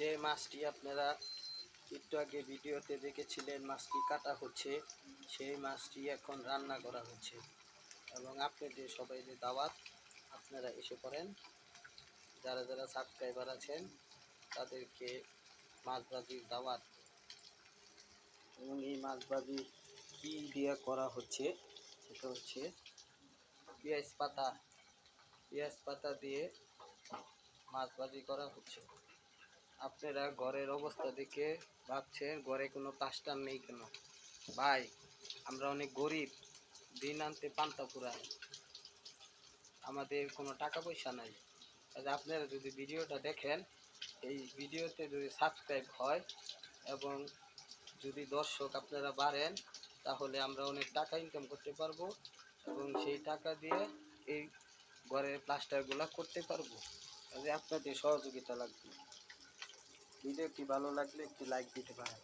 যে মাছটি আপনারা একটু আগে ভিডিওতে দেখেছিলেন মাছটি কাটা হচ্ছে, সেই মাছটি এখন রান্না করা হচ্ছে। এবং আপনাদের সবাই যে দাওয়াত, আপনারা এসে পড়েন। যারা যারা সাবস্ক্রাইবার আছেন তাদেরকে মাছ ভাজির দাওয়াত। এবং এই মাছ ভাজি কী দিয়ে করা হচ্ছে সেটা হচ্ছে পেঁয়াজ পাতা দিয়ে মাছ ভাজি করা হচ্ছে। আপনারা ঘরের অবস্থা দেখে ভাবছেন ঘরে কোনো প্লাস্টার নেই কেন। ভাই, আমরা অনেক গরিব, দিন আনতে পান্তা ফুরায়, আমাদের কোনো টাকা পয়সা নাই। আপনারা যদি ভিডিওটা দেখেন, এই ভিডিওতে যদি সাবস্ক্রাইব হয় এবং যদি দর্শক আপনারা বাড়েন, তাহলে আমরা অনেক টাকা ইনকাম করতে পারবো এবং সেই টাকা দিয়ে এই ঘরের প্লাস্টারগুলো করতে পারবো। আপনাদের সহযোগিতা লাগবে। ভিডিওটি ভালো লাগলে একটি লাইক দিতে পারেন।